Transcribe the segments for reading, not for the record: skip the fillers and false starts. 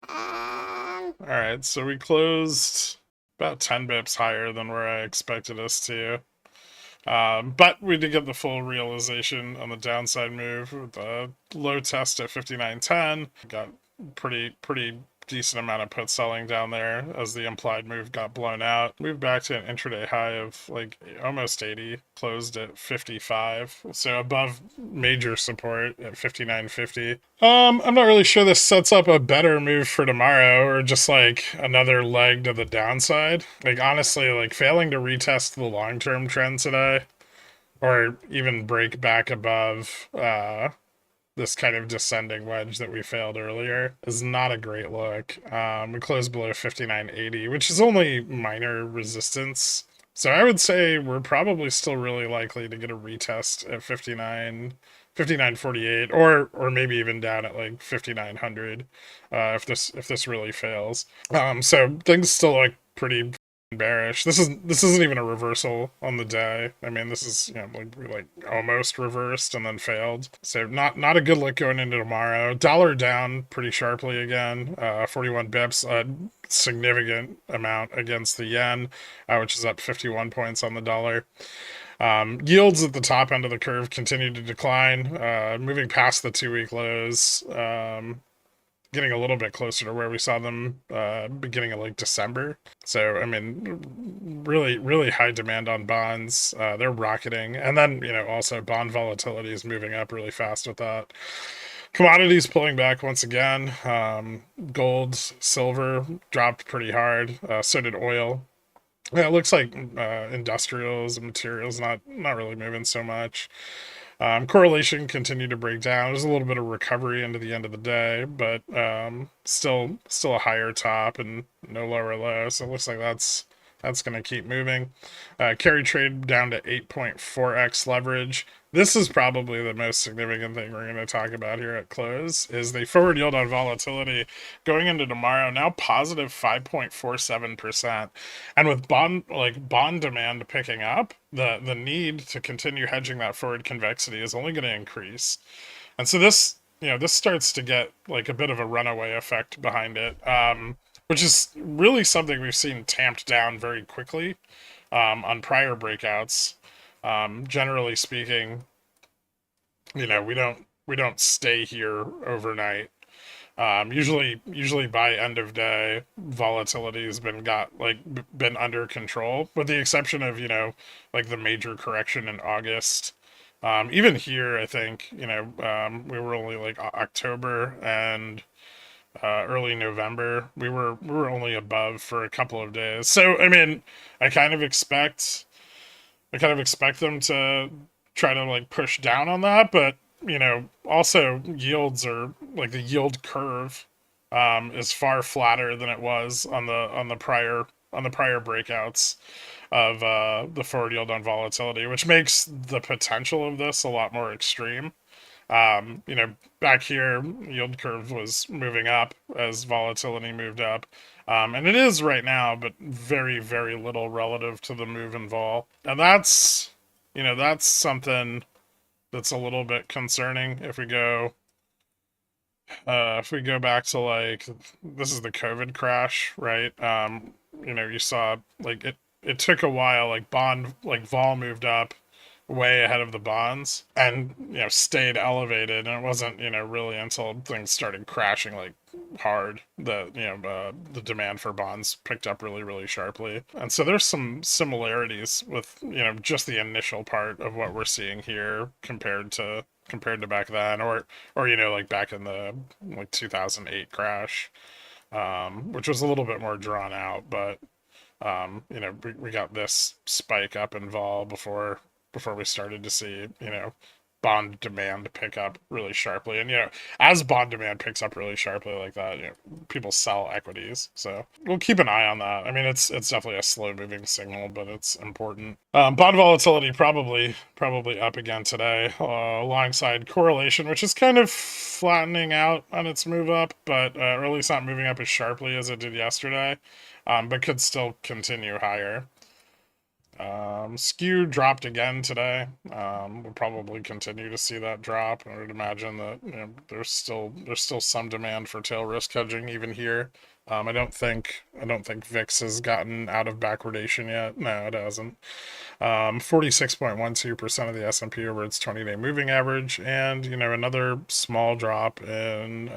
All right, so we closed about 10 bips higher than where I expected us to. But we did get the full realization on the downside move with the low test at 59.10. Got pretty decent amount of put selling down there as the implied move got blown out. Moved back to an intraday high of like almost 80, closed at 55, so above major support at 59.50. I'm not really sure this sets up a better move for tomorrow or just like another leg to the downside. Like honestly, like failing to retest the long-term trend today or even break back above this kind of descending wedge that we failed earlier is not a great look. We closed below 59.80, which is only minor resistance. So I would say we're probably still really likely to get a retest at 59.48, or maybe even down at like 5900 if this really fails. So things still look pretty bearish. This isn't even a reversal on the day. I mean, this is like almost reversed and then failed. So not a good look going into tomorrow. Dollar down pretty sharply again. 41 bips, a significant amount against the yen, which is up 51 points on the dollar. Yields at the top end of the curve continue to decline, moving past the 2-week lows. Getting a little bit closer to where we saw them beginning of like December. So I mean, really high demand on bonds. They're rocketing, and then also bond volatility is moving up really fast with that. Commodities pulling back once again. Gold, silver dropped pretty hard. So did oil. Yeah, it looks like industrials and materials not really moving so much. Correlation continued to break down. There's a little bit of recovery into the end of the day, but still a higher top and no lower low. So it looks like that's going to keep moving. Carry trade down to 8.4x leverage. This is probably the most significant thing we're going to talk about here at close is the forward yield on volatility going into tomorrow now positive 5.47%. And with bond demand picking up, the need to continue hedging that forward convexity is only going to increase. And so this starts to get like a bit of a runaway effect behind it. Which is really something we've seen tamped down very quickly on prior breakouts. Generally speaking, we don't stay here overnight. Usually by end of day, volatility has been under control, with the exception of like the major correction in August. Even here, I think we were only like October and early November. We were only above for a couple of days. So I mean, I kind of expect them to try to like push down on that, but also yields are like the yield curve is far flatter than it was on the prior breakouts of the forward yield on volatility, which makes the potential of this a lot more extreme. Back here, yield curve was moving up as volatility moved up. And it is right now, but very, very little relative to the move in vol. And that's something that's a little bit concerning if we go back to like this is the COVID crash, right? You saw like it took a while, like vol moved up way ahead of the bonds and stayed elevated, and it wasn't really until things started crashing like hard that the demand for bonds picked up really sharply. And so there's some similarities with just the initial part of what we're seeing here compared to back then, or like back in the like 2008 crash, which was a little bit more drawn out, but we got this spike up in vol before we started to see bond demand pick up really sharply. And as bond demand picks up really sharply like that, people sell equities. So we'll keep an eye on that. I mean, it's definitely a slow moving signal, but it's important. Bond volatility probably up again today, alongside correlation, which is kind of flattening out on its move up, but or at least not moving up as sharply as it did yesterday, but could still continue higher. Skew dropped again today. We'll probably continue to see that drop. I would imagine that there's still some demand for tail risk hedging even here. I don't think VIX has gotten out of backwardation yet. No, it hasn't. 46.12% of the S&P over its 20-day moving average, and another small drop in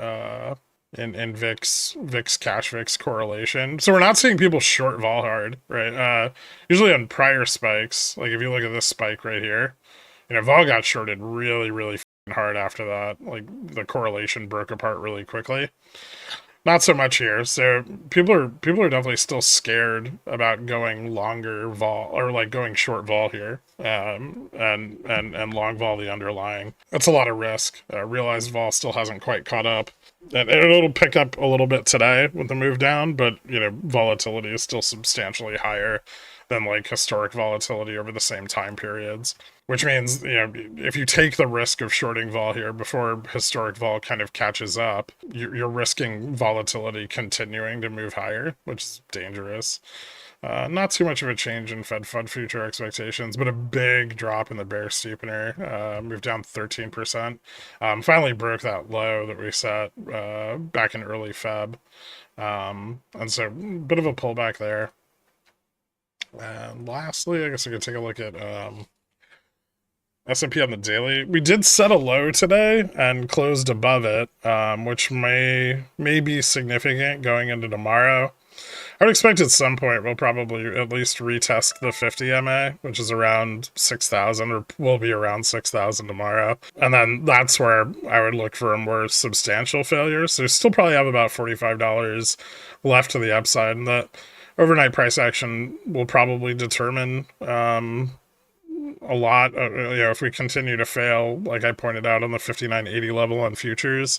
VIX cash VIX correlation. So we're not seeing people short vol hard, right? Usually on prior spikes, like if you look at this spike right here, vol got shorted really, really hard after that. Like the correlation broke apart really quickly. Not so much here. So people are definitely still scared about going longer vol or like going short vol here, and long vol the underlying. That's a lot of risk. Realized vol still hasn't quite caught up, and it'll pick up a little bit today with the move down, but volatility is still substantially higher than like historic volatility over the same time periods. Which means, if you take the risk of shorting vol here before historic vol kind of catches up, you're risking volatility continuing to move higher, which is dangerous. Not too much of a change in Fed Fund future expectations, but a big drop in the bear steepener. Moved down 13%. Finally broke that low that we set back in early Feb. And so, bit of a pullback there. And lastly, I guess we could take a look at S&P on the daily. We did set a low today and closed above it, which may be significant going into tomorrow. I would expect at some point we'll probably at least retest the 50 MA, which is around 6,000, or will be around 6,000 tomorrow. And then that's where I would look for a more substantial failure. So still probably have about $45 left to the upside, and that overnight price action will probably determine a lot. If we continue to fail, like I pointed out on the 59.80 level on futures,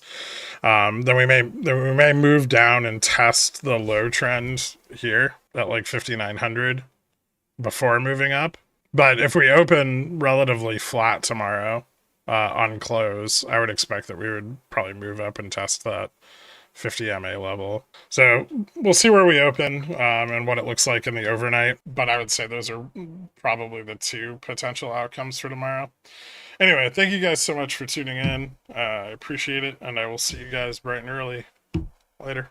then we may move down and test the low trend here at like 5,900 before moving up. But if we open relatively flat tomorrow on close, I would expect that we would probably move up and test that 50 MA level. So we'll see where we open and what it looks like in the overnight. But I would say those are probably the two potential outcomes for tomorrow. Anyway, thank you guys so much for tuning in. I appreciate it, and I will see you guys bright and early. Later.